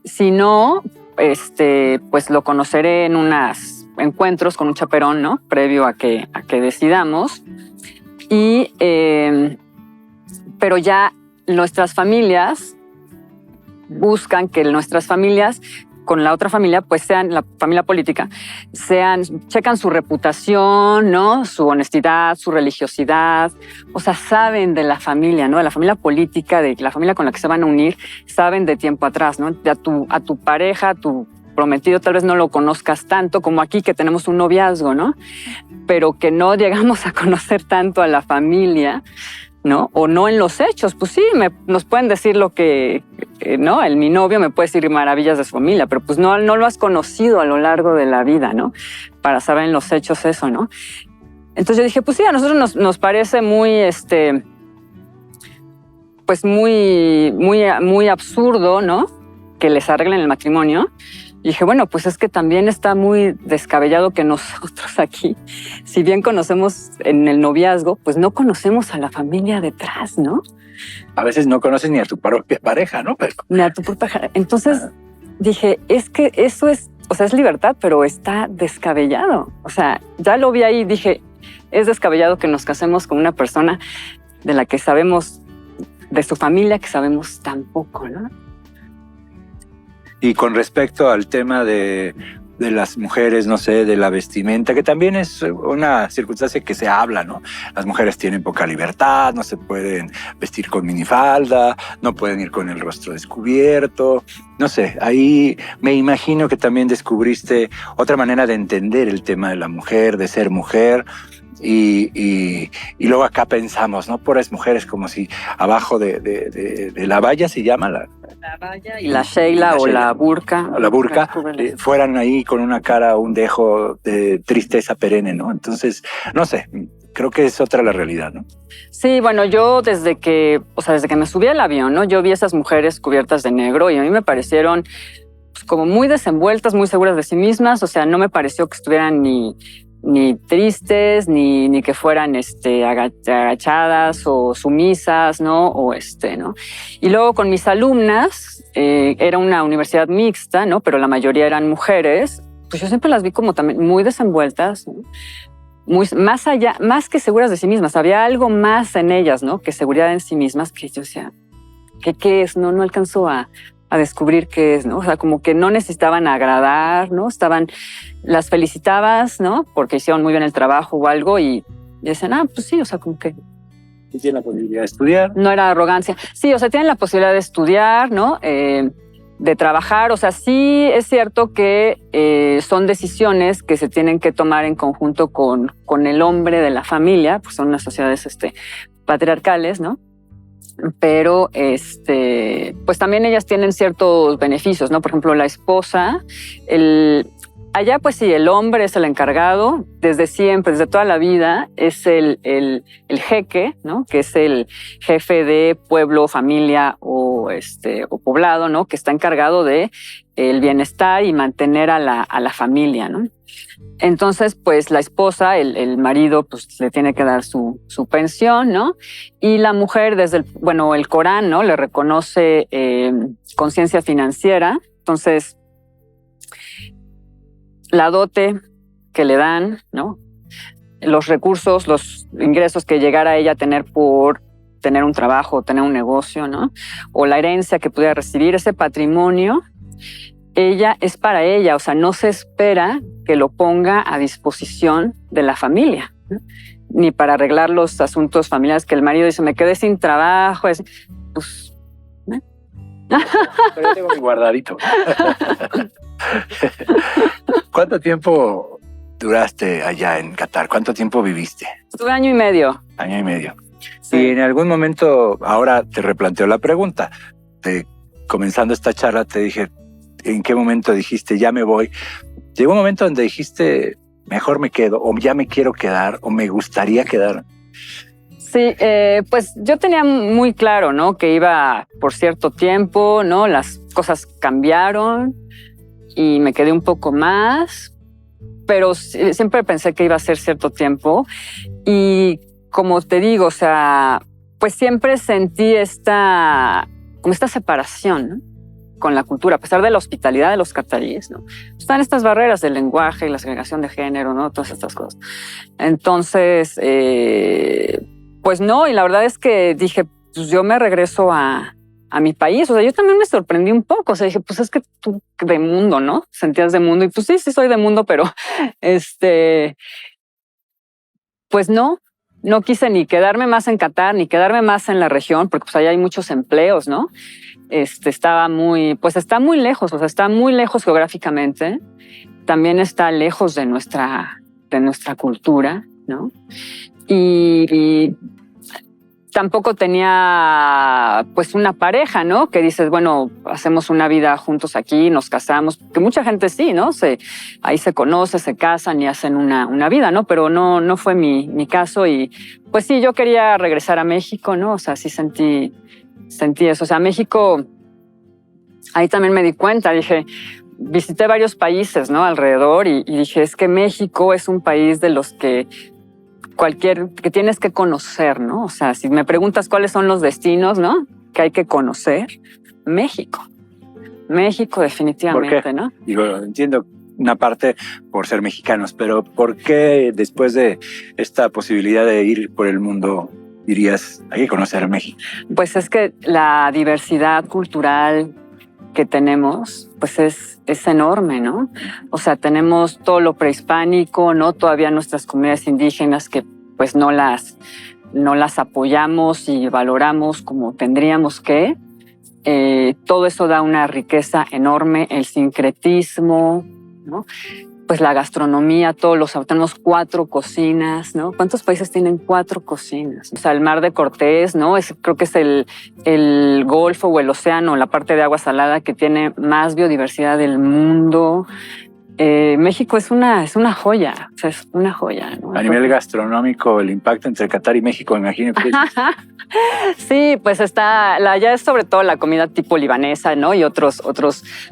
Si no, pues lo conoceré en unos encuentros con un chaperón, ¿no? Previo a que decidamos. Pero ya nuestras familias buscan que nuestras familias con la otra familia, pues sean la familia política, checan su reputación, ¿no? Su honestidad, su religiosidad, o sea, saben de la familia, ¿no? De la familia política, de la familia con la que se van a unir, saben de tiempo atrás, ¿no? A tu pareja, a tu prometido, tal vez no lo conozcas tanto como aquí que tenemos un noviazgo, ¿no? Pero que no llegamos a conocer tanto a la familia, ¿no? O no en los hechos, pues sí, nos pueden decir lo que, ¿no? Mi novio me puede decir maravillas de su familia, pero pues no lo has conocido a lo largo de la vida, ¿no? Para saber en los hechos eso, ¿no? Entonces yo dije, pues sí, a nosotros nos parece muy, pues muy absurdo, ¿no? Que les arreglen el matrimonio. Y dije, bueno, pues es que también está muy descabellado que nosotros aquí, si bien conocemos en el noviazgo, pues no conocemos a la familia detrás, ¿no? A veces no conoces ni a tu propia pareja, ¿no? Pero... Ni a tu propia pareja. Entonces dije, es que eso es, o sea, es libertad, pero está descabellado. O sea, ya lo vi ahí y dije, es descabellado que nos casemos con una persona de la que sabemos, de su familia que sabemos tan poco, ¿no? Y con respecto al tema de las mujeres, no sé, de la vestimenta, que también es una circunstancia que se habla, ¿no? Las mujeres tienen poca libertad, no se pueden vestir con minifalda, no pueden ir con el rostro descubierto. No sé, ahí me imagino que también descubriste otra manera de entender el tema de la mujer, de ser mujer. Y luego acá pensamos, ¿no? Pobres mujeres, como si abajo de la valla se llama la valla y la Sheila o la burka. La burka fueran ahí con una cara, un dejo de tristeza perenne, ¿no? Entonces, no sé, creo que es otra la realidad, ¿no? Sí, bueno, yo desde que me subí al avión, ¿no? Yo vi esas mujeres cubiertas de negro y a mí me parecieron pues, como muy desenvueltas, muy seguras de sí mismas. O sea, no me pareció que estuvieran ni tristes, ni que fueran agachadas o sumisas, ¿no? ¿no? Y luego con mis alumnas, era una universidad mixta, ¿no? Pero la mayoría eran mujeres, pues yo siempre las vi como también muy desenvueltas, ¿no? Más allá, más que seguras de sí mismas. Había algo más en ellas, ¿no? Que seguridad en sí mismas, que yo decía, ¿qué es? No alcanzo a descubrir qué es, ¿no? O sea, como que no necesitaban agradar, ¿no? Las felicitabas, ¿no? Porque hicieron muy bien el trabajo o algo y decían, pues sí, o sea, como que... Tienen la posibilidad de estudiar. No era arrogancia. Sí, o sea, tienen la posibilidad de estudiar, ¿no? De trabajar, o sea, sí es cierto que son decisiones que se tienen que tomar en conjunto con el hombre de la familia, pues son unas sociedades patriarcales, ¿no? Pero pues también ellas tienen ciertos beneficios, ¿no? Por ejemplo, la esposa, allá pues sí, el hombre es el encargado, desde siempre, desde toda la vida, es el jeque, ¿no? Que es el jefe de pueblo, familia o poblado, ¿no? Que está encargado de el bienestar y mantener a la familia, ¿no? Entonces, pues la esposa, el marido, pues le tiene que dar su pensión, ¿no? Y la mujer, desde el Corán, ¿no? Le reconoce conciencia financiera. Entonces, la dote que le dan, ¿no? Los recursos, los ingresos que llegara a ella a tener por tener un trabajo, tener un negocio, ¿no? O la herencia que pudiera recibir, ese patrimonio, ella es para ella, o sea, no se espera que lo ponga a disposición de la familia, ¿no? Ni para arreglar los asuntos familiares que el marido dice, me quedé sin trabajo, pues... ¿eh? Pero yo tengo mi guardadito. ¿Cuánto tiempo duraste allá en Qatar? ¿Cuánto tiempo viviste? Estuve 1 año y medio. Año y medio. Sí. Y en algún momento, ahora te replanteo la pregunta. Comenzando esta charla te dije, ¿en qué momento dijiste ya me voy? Llegó un momento donde dijiste, mejor me quedo, o ya me quiero quedar, o me gustaría quedar. Sí, pues yo tenía muy claro, ¿no? Que iba por cierto tiempo, ¿no? Las cosas cambiaron y me quedé un poco más, pero siempre pensé que iba a ser cierto tiempo. Y como te digo, o sea, pues siempre sentí como esta separación, ¿no? Con la cultura, a pesar de la hospitalidad de los cataríes, ¿no? Están estas barreras del lenguaje y la segregación de género, ¿no? Todas estas cosas. Entonces, pues no, y la verdad es que dije, pues yo me regreso a mi país. O sea, yo también me sorprendí un poco. O sea, dije, pues es que tú de mundo, ¿no? Sentías de mundo. Y pues sí soy de mundo, pero pues no quise ni quedarme más en Qatar, ni quedarme más en la región, porque pues allá hay muchos empleos, ¿no? Está muy lejos, o sea, está muy lejos geográficamente. También está lejos de nuestra cultura, ¿no? Y tampoco tenía pues una pareja, ¿no? Que dices, bueno, hacemos una vida juntos aquí, nos casamos, que mucha gente sí, ¿no? Ahí se conoce, se casan y hacen una vida, ¿no? Pero no fue mi caso y pues sí, yo quería regresar a México, ¿no? O sea, sí sentí eso. O sea, México, ahí también me di cuenta, dije, visité varios países, ¿no? Alrededor y dije, es que México es un país de los que que tienes que conocer, ¿no? O sea, si me preguntas cuáles son los destinos, ¿no? Que hay que conocer, México definitivamente, ¿Por qué? ¿no? Digo, entiendo una parte por ser mexicanos, pero ¿por qué después de esta posibilidad de ir por el mundo dirías, hay que conocer México? Pues es que la diversidad cultural que tenemos, pues es enorme, ¿no? O sea, tenemos todo lo prehispánico, ¿no? Todavía nuestras comunidades indígenas que pues no las apoyamos y valoramos como tendríamos que. Todo eso da una riqueza enorme, el sincretismo, ¿no? Pues la gastronomía, tenemos 4 cocinas, ¿no? ¿Cuántos países tienen 4 cocinas? O sea, el Mar de Cortés, ¿no? Creo que es el Golfo o el océano, la parte de agua salada que tiene más biodiversidad del mundo. México es una joya, o sea, es una joya, ¿no? A nivel gastronómico, el impacto entre Qatar y México, me imagino que sí, pues ya es sobre todo la comida tipo libanesa, ¿no? Y otros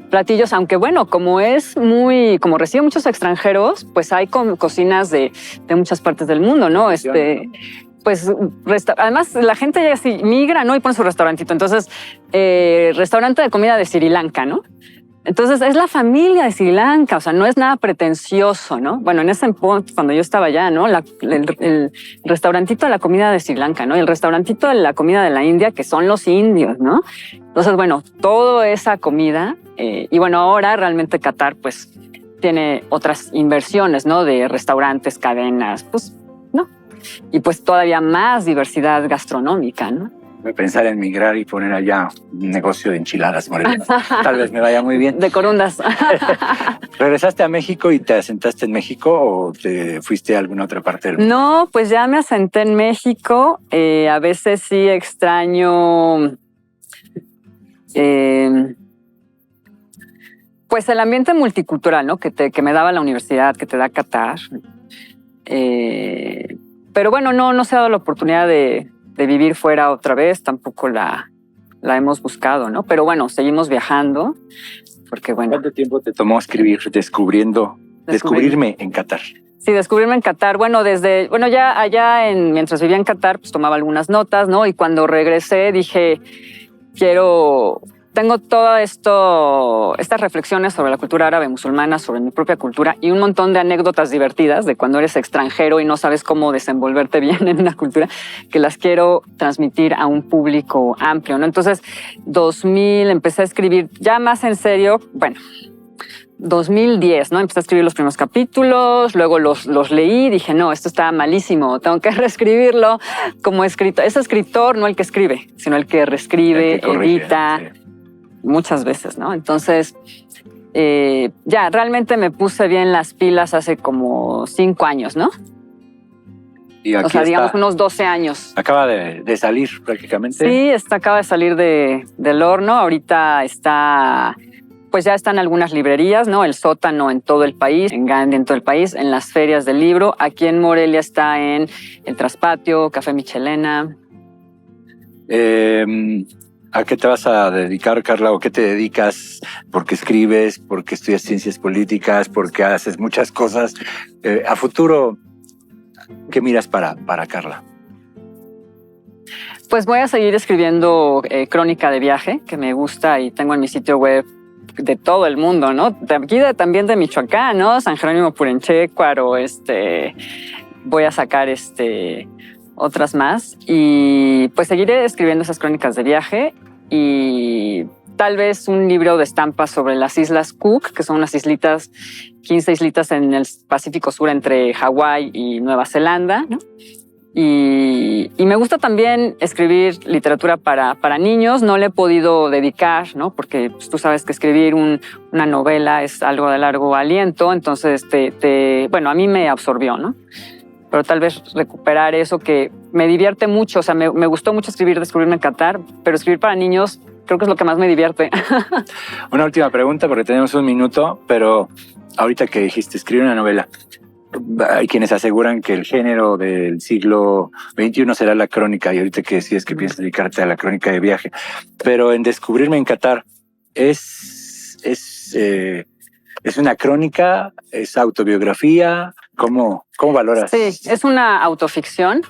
platillos, aunque bueno, como recibe muchos extranjeros, pues hay cocinas de muchas partes del mundo, ¿no? Pues además la gente ya así migra, ¿no? Y pone su restaurantito. Entonces, restaurante de comida de Sri Lanka, ¿no? Entonces es la familia de Sri Lanka, o sea, no es nada pretencioso, ¿no? Bueno, en ese punto, cuando yo estaba allá, ¿no? El restaurantito de la comida de Sri Lanka, ¿no? Y el restaurantito de la comida de la India, que son los indios, ¿no? Entonces, bueno, toda esa comida, y bueno, ahora realmente Qatar, pues, tiene otras inversiones, ¿no? De restaurantes, cadenas, pues, ¿no? Y pues todavía más diversidad gastronómica, ¿no? Pensar en migrar y poner allá un negocio de enchiladas morenas. Tal vez me vaya muy bien. De corundas. ¿Regresaste a México y te asentaste en México o te fuiste a alguna otra parte del mundo? No, pues ya me asenté en México. A veces sí extraño pues el ambiente multicultural, ¿no? Que me daba la universidad, que te da Qatar. Pero bueno, no se ha dado la oportunidad de vivir fuera otra vez, tampoco la hemos buscado, ¿no? Pero bueno, seguimos viajando, porque bueno. ¿Cuánto tiempo te tomó descubrirme en Qatar? Sí, descubrirme en Qatar. Bueno, ya allá mientras vivía en Qatar, pues tomaba algunas notas, ¿no? Y cuando regresé dije, tengo todo estas reflexiones sobre la cultura árabe musulmana, sobre mi propia cultura y un montón de anécdotas divertidas de cuando eres extranjero y no sabes cómo desenvolverte bien en una cultura, que las quiero transmitir a un público amplio, ¿no? Entonces, 2000 empecé a escribir ya más en serio, 2010, ¿no? Empecé a escribir los primeros capítulos, luego los leí, dije, no, esto está malísimo, tengo que reescribirlo como escritor. Es escritor, no el que escribe, sino el que reescribe, el que corrige, edita. sí. Muchas veces, ¿no? Entonces, ya realmente me puse bien las pilas hace como 5 años, ¿no? Y aquí O sea, digamos está. unos 12 años. Acaba de salir prácticamente. Sí, acaba de salir del horno. Ahorita está, pues ya está en algunas librerías, ¿no? El Sótano en todo el país, en Gandhi en todo el país, en las ferias del libro. Aquí en Morelia está en el Traspatio, Café Michelena. ¿A qué te vas a dedicar, Carla? ¿O qué te dedicas? ¿Porque escribes? ¿Porque estudias ciencias políticas? ¿Porque haces muchas cosas? A futuro, ¿qué miras para Carla? Pues voy a seguir escribiendo crónica de viaje, que me gusta y tengo en mi sitio web de todo el mundo, ¿no? De aquí también de Michoacán, ¿no? San Jerónimo Purenchecuaro, voy a sacar otras más y pues seguiré escribiendo esas crónicas de viaje y tal vez un libro de estampas sobre las Islas Cook, que son unas islitas, 15 islitas en el Pacífico Sur entre Hawái y Nueva Zelanda, ¿no? Y me gusta también escribir literatura para niños. No le he podido dedicar, ¿no? Porque pues, tú sabes que escribir una novela es algo de largo aliento, entonces bueno, a mí me absorbió, ¿no? Pero tal vez recuperar eso que me divierte mucho. O sea, me gustó mucho escribir, descubrirme en Qatar, pero escribir para niños creo que es lo que más me divierte. Una última pregunta, porque tenemos un minuto, pero ahorita que dijiste escribir una novela, hay quienes aseguran que el género del siglo XXI será la crónica, y ahorita que decías que piensas dedicarte a la crónica de viaje, pero en Descubrirme en Qatar, ¿es una crónica? ¿Es autobiografía? ¿Cómo valoras? Sí, es una autoficción.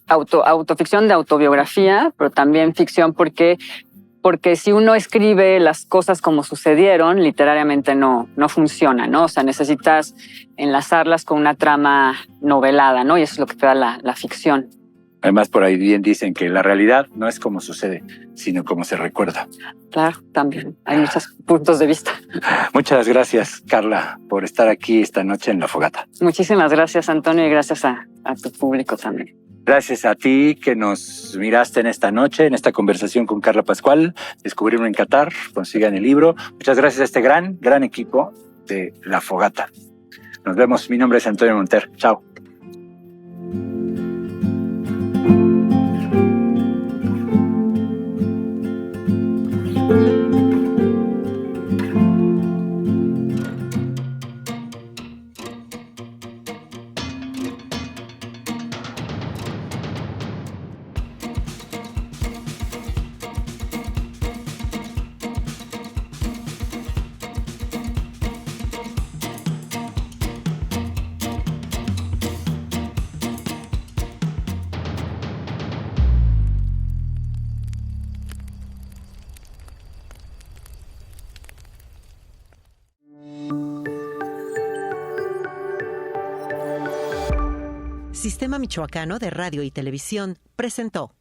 Autoficción de autobiografía, pero también ficción porque si uno escribe las cosas como sucedieron, literariamente no funciona, ¿no? O sea, necesitas enlazarlas con una trama novelada, ¿no? Y eso es lo que te da la ficción. Además, por ahí bien dicen que la realidad no es como sucede, sino como se recuerda. Claro, también. Hay muchos puntos de vista. Muchas gracias, Carla, por estar aquí esta noche en La Fogata. Muchísimas gracias, Antonio, y gracias a tu público también. Gracias a ti que nos miraste en esta noche, en esta conversación con Carla Pascual. Descubrirme en Qatar, consigan el libro. Muchas gracias a este gran equipo de La Fogata. Nos vemos. Mi nombre es Antonio Monter. Chao. Sistema Michoacano de Radio y Televisión presentó